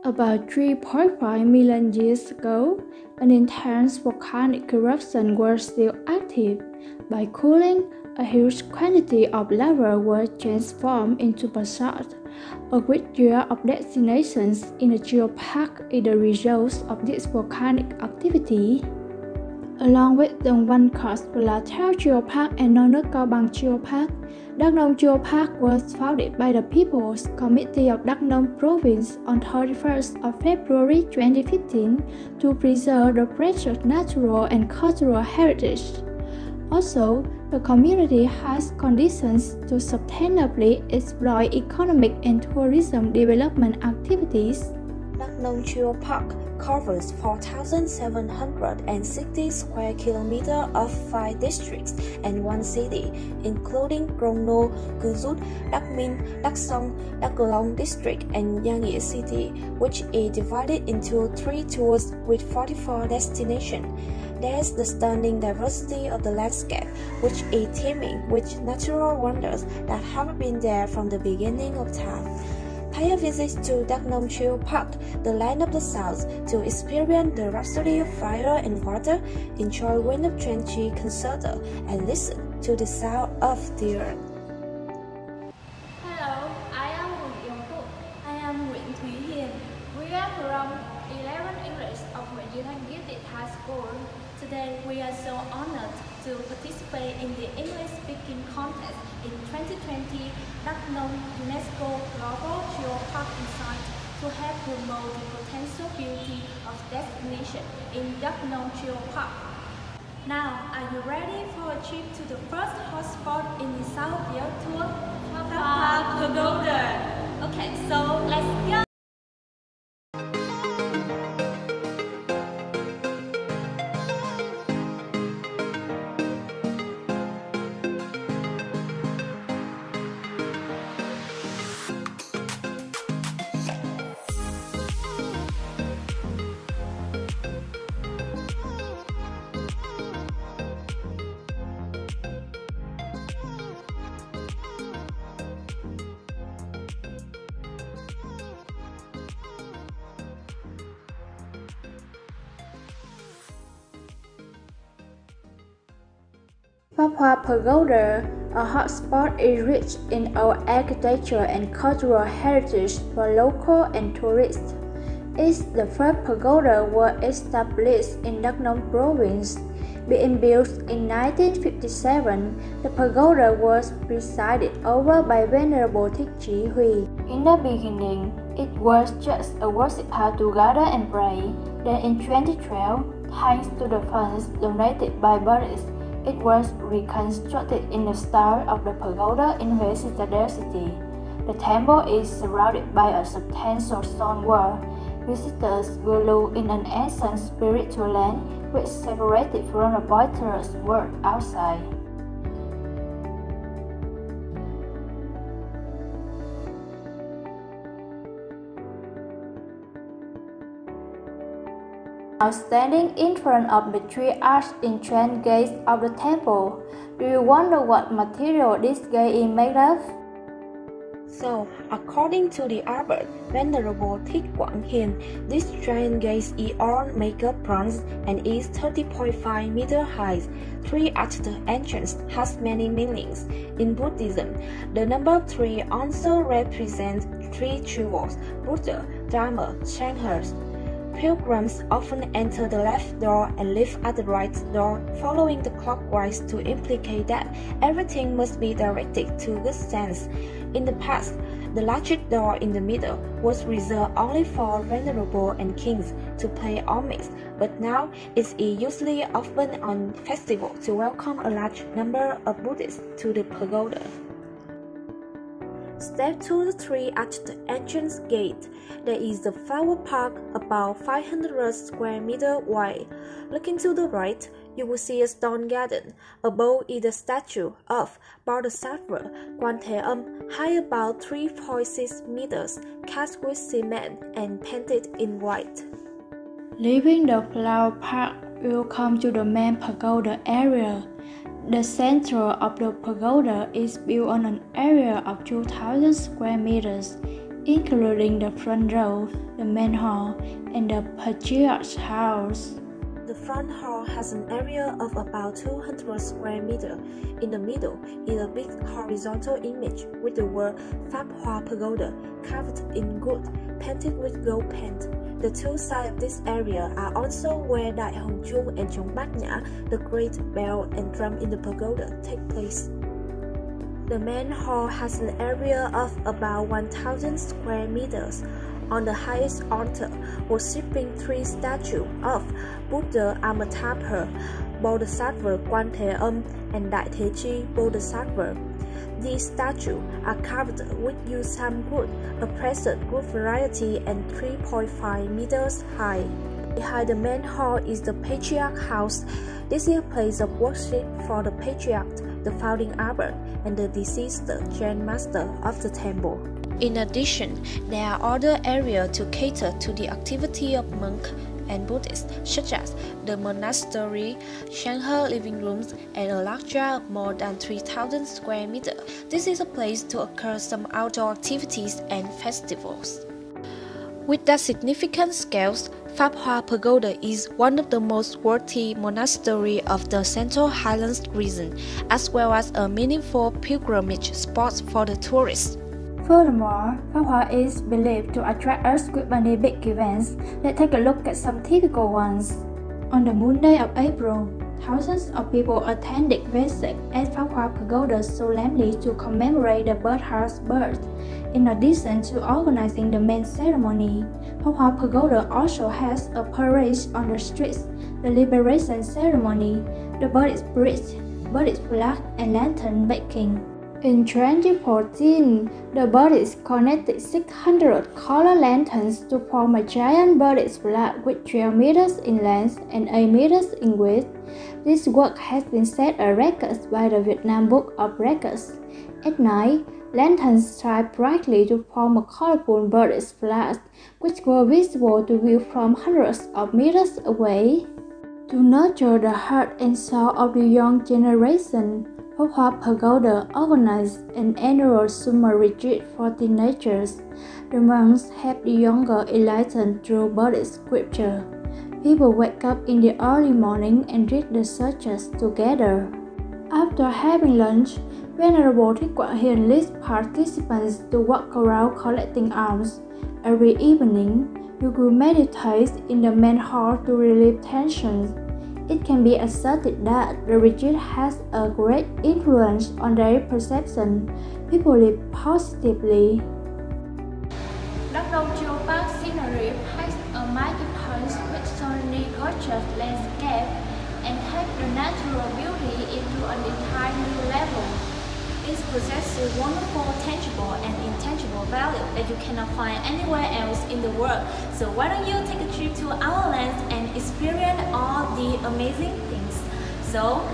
About 3.5 million years ago, an intense volcanic eruption was still active. By cooling, a huge quantity of lava was transformed into basalt. A great year of destinations in the geopark is the result of this volcanic activity. Along with the one called Pagoda Geopark and another called Bằng Geopark, Đắk Nông Geopark was founded by the People's Committee of Đắk Nông Province on 31st of February 2015 to preserve the precious natural and cultural heritage. Also, the community has conditions to sustainably exploit economic and tourism development activities. Đắk Nông Geopark covers 4,760 square kilometers of 5 districts and 1 city, including Crono, Cư-rút, Đắk Minh, Đắk Song, Đắk Long district, and Giang Nghĩa city, which is divided into 3 tours with 44 destinations. There's the stunning diversity of the landscape, which is teeming with natural wonders that have been there from the beginning of time. Pay a visit to Đắk Nông Geopark, the land of the south, to experience the rhapsody of fire and water, enjoy wind of drenchy concerto, and listen to the sound of the earth. Hello, I am Nguyễn Yong Phúc. I am Nguyễn Thúy Hiền. We are from 11 English of Nguyễn Duy Thanh Gifted High School. Today, we are so honored to participate in the English-speaking contest in 2020 Đắk Nông UNESCO Global Geopark Insight to help promote the potential beauty of destination in Đắk Nông Geopark. Now, are you ready for a trip to the first hotspot in the South Year tour? Pagoda. Okay, so let's go. Phap Pagoda, a hotspot, is rich in our architecture and cultural heritage for local and tourists. It's the first pagoda was established in Đắk Nông province. Being built in 1957, the pagoda was presided over by Venerable Thích Chí Huy. In the beginning, it was just a worship house to gather and pray. Then in 2012, thanks to the funds donated by Buddhists, it was reconstructed in the style of the pagoda in Huế Citadel City. The temple is surrounded by a substantial stone wall. Visitors will look in an ancient spiritual land which is separated from the boisterous world outside. Now standing in front of the 3 arched entrance gates of the temple, do you wonder what material this gate is made of? So, according to the abbot Venerable Thích Quảng Hiền, this giant gate is all made of bronze and is 30.5 meters high. 3 at the entrance has many meanings. In Buddhism, the number 3 also represents 3 jewels: Buddha, Dharma, Sangha. Pilgrims often enter the left door and leave at the right door, following the clockwise to implicate that everything must be directed to good sense. In the past, the largest door in the middle was reserved only for venerable and kings to pay homage, but now it is usually opened on festival to welcome a large number of Buddhists to the pagoda. Step 2 to 3 at the entrance gate. There is the flower park about 500 square meters wide. Looking to the right, you will see a stone garden. Above is the statue of Bodhisattva Quan Thế Âm, high about 3.6 meters, cast with cement and painted in white. Leaving the flower park, we'll come to the main pagoda area. The center of the pagoda is built on an area of 2,000 square meters. including the front row, the main hall, and the patriarch's house. The front hall has an area of about 200 square meters. In the middle is a big horizontal image with the word Phap Pagoda carved in wood, painted with gold paint. The two sides of this area are also where Đại Hồng Chung and Chống Bát Nhã, the great bell and drum in the pagoda, take place. The main hall has an area of about 1,000 square meters. On the highest altar, worshipping three statues of Buddha Amitabha, Bodhisattva Quan Thế Âm, and Đại Thế Chi Bodhisattva. These statues are carved with Yusam wood, a pressed wood variety and 3.5 meters high. Behind the main hall is the Patriarch House. This is a place of worship for the Patriarch, the founding abbot, and the deceased Grand Master of the temple. In addition, there are other areas to cater to the activity of monks and Buddhists, such as the monastery, Shanghe living rooms, and a larger of more than 3,000 square meters. This is a place to occur some outdoor activities and festivals. With that significant scales, Phap Pagoda is one of the most worthy monasteries of the Central Highlands region, as well as a meaningful pilgrimage spot for the tourists. Furthermore, Phap is believed to attract us with many big events. Let's take a look at some typical ones. On the moon day of April, thousands of people attended Vesak at Phap Pagoda solemnly to commemorate the Buddha's birth. In addition to organizing the main ceremony, Phap Pagoda also has a parade on the streets, the liberation ceremony, the Buddhist bridge, Buddhist flag, and lantern making. In 2014, the Buddhists connected 600 color lanterns to form a giant Buddhist flag with 12 meters in length and 8 meters in width. This work has been set a record by the Vietnam Book of Records. At night, lanterns shine brightly to form a colorful Buddhist flag, which were visible to view from hundreds of meters away. To nurture the heart and soul of the young generation, Phap Pagoda organized an annual summer retreat for teenagers. The monks help the younger enlightened through Buddhist scripture. People wake up in the early morning and read the sutras together. After having lunch, Venerable Thích Quảng Hiền leads participants to walk around collecting alms. Every evening, you will meditate in the main hall to relieve tension. It can be asserted that the retreat has a great influence on their perception. People live positively. Đắk Nông Chùa Park scenery has a mighty punch with stunning gorgeous landscape and take the natural beauty into an entirely new level. It possesses wonderful tangible and intangible value that you cannot find anywhere else in the world. So why don't you take a trip to our land and experience all the amazing things? So